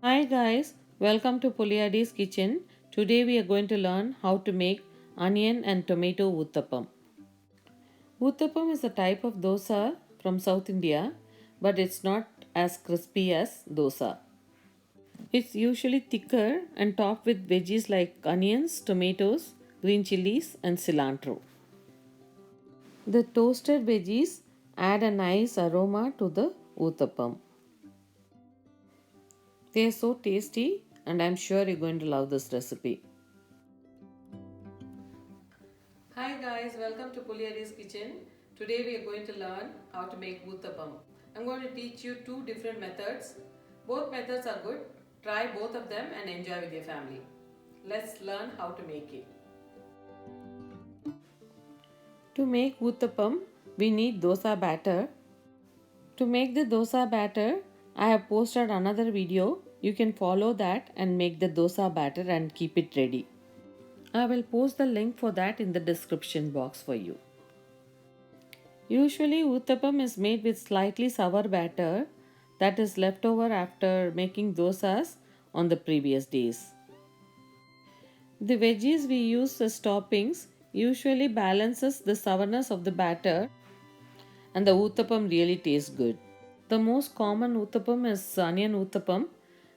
Hi guys, welcome to Puliadi's kitchen. Today we are going to learn how to make onion and tomato uttapam. Uttapam is a type of dosa from South India, but it's not as crispy as dosa. It's usually thicker and topped with veggies like onions, tomatoes, green chilies, and cilantro. The toasted veggies add a nice aroma to the uttapam. They are so tasty, and I'm sure you're going to love this recipe. Hi guys, welcome to Puliari's kitchen. Today we are going to learn how to make uttapam. I'm going to teach you two different methods. Both methods are good. Try both of them and enjoy with your family. Let's learn how to make it. To make uttapam, we need dosa batter. To make the dosa batter, I have posted another video. You can follow that and make the dosa batter and keep it ready. I will post the link for that in the description box for you. Usually, uttapam is made with slightly sour batter that is left over after making dosas on the previous days. The veggies we use as toppings usually balances the sourness of the batter and the uttapam really tastes good. The most common uttapam is onion uttapam,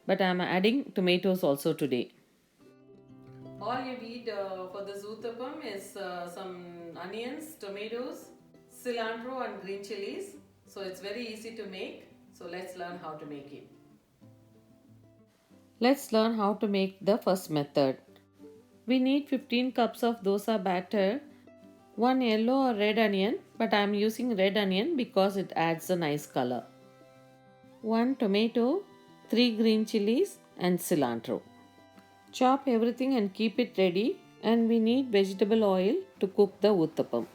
but I am adding tomatoes also today. All you need for this uttapam is some onions, tomatoes, cilantro and green chilies. So it's very easy to make. So let's learn how to make it. Let's learn how to make the first method. We need 15 cups of dosa batter, one yellow or red onion, but I am using red onion because it adds a nice color. One tomato, 3 green chilies and cilantro. Chop everything and keep it ready, and we need vegetable oil to cook the uttapam.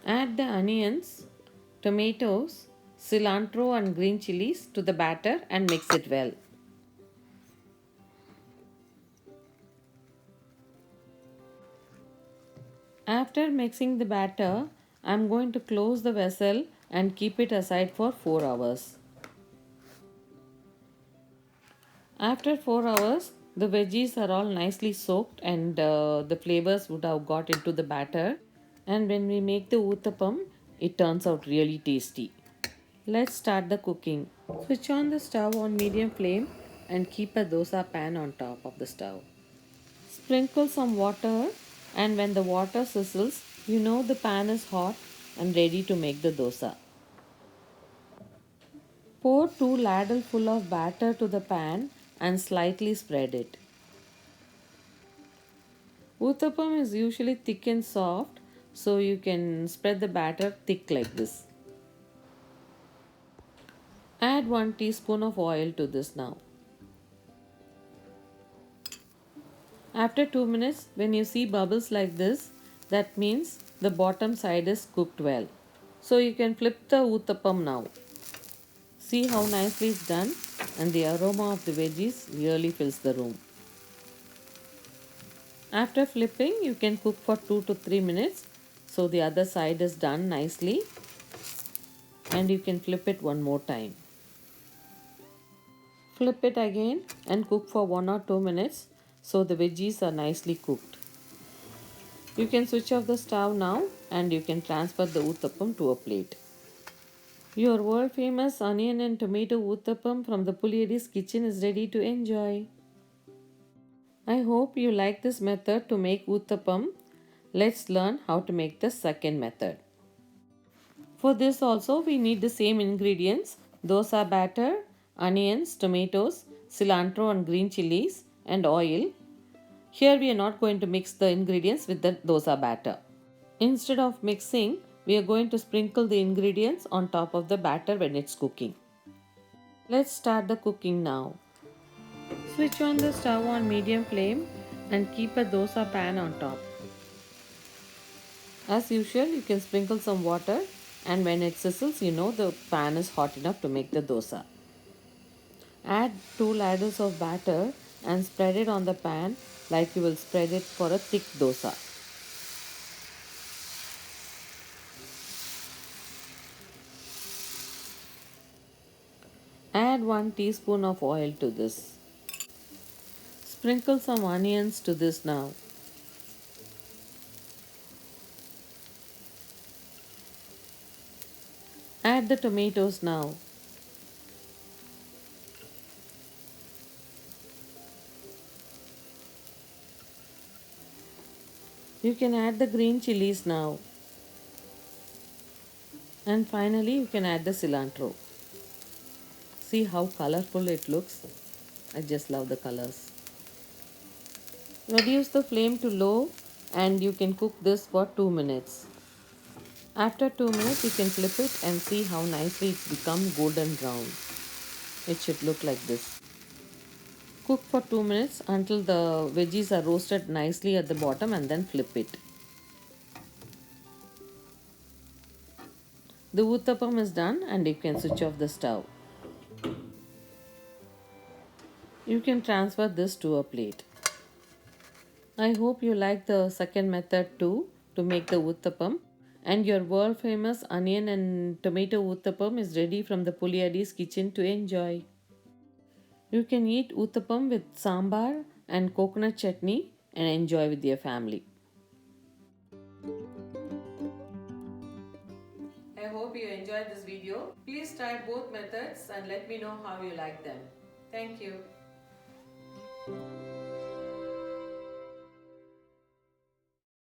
Add the onions, tomatoes, cilantro and green chilies to the batter and mix it well. After mixing the batter, I am going to close the vessel and keep it aside for 4 hours. After 4 hours, the veggies are all nicely soaked and the flavors would have got into the batter. And when we make the uttapam, it turns out really tasty. Let's start the cooking. Switch on the stove on medium flame and keep a dosa pan on top of the stove. Sprinkle some water, and when the water sizzles, you know the pan is hot and ready to make the dosa. Pour 2 ladle full of batter to the pan and slightly spread it. Uttapam is usually thick and soft, so you can spread the batter thick like this. Add 1 teaspoon of oil to this now. After 2 minutes, when you see bubbles like this, that means the bottom side is cooked well. So you can flip the uttapam now. See how nicely it's done, and the aroma of the veggies really fills the room. After flipping, you can cook for 2 to 3 minutes so the other side is done nicely, and you can flip it one more time. Flip it again and cook for 1 or 2 minutes so the veggies are nicely cooked. You can switch off the stove now and you can transfer the uttapam to a plate. Your world famous onion and tomato uttapam from the Puliadi's kitchen is ready to enjoy. I hope you like this method to make uttapam. Let's learn how to make the second method. For this also we need the same ingredients: dosa batter, onions, tomatoes, cilantro and green chilies and oil. Here we are not going to mix the ingredients with the dosa batter. Instead of mixing, we are going to sprinkle the ingredients on top of the batter when it's cooking. Let's start the cooking now. Switch on the stove on medium flame and keep a dosa pan on top. As usual, you can sprinkle some water, and when it sizzles, you know the pan is hot enough to make the dosa. Add 2 ladles of batter and spread it on the pan like you will spread it for a thick dosa. Add 1 teaspoon of oil to this. Sprinkle some onions to this now. Add the tomatoes now. You can add the green chilies now. And finally you can add the cilantro. See how colorful it looks. I just love the colors. Reduce the flame to low and you can cook this for 2 minutes. After 2 minutes you can flip it and see how nicely it's become golden brown. It should look like this. Cook for 2 minutes until the veggies are roasted nicely at the bottom and then flip it. The uttapam is done and you can switch off the stove. You can transfer this to a plate. I hope you like the second method too to make the uttapam. And your world famous onion and tomato uttapam is ready from the Puliadi's kitchen to enjoy. You can eat uttapam with sambar and coconut chutney and enjoy with your family. I hope you enjoyed this video. Please try both methods and let me know how you like them. Thank you.